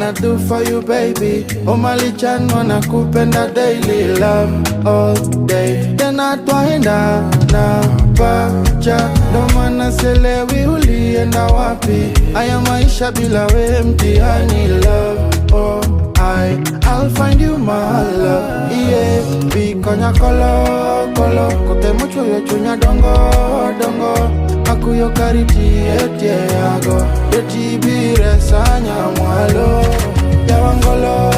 I do for you baby? Omalichan wana kupenda daily love all day. Tena twaenda na pacha, ndo maana selewi ulienda wapi. Haya maisha bila we mtihani love. Oh I'll find you my love, yeah. Bikonya kolo kolo, kote mucho yo chunya dongo dongo. Akuyo kariti etie ago, yoti bire sanya mwalo. Yawangolo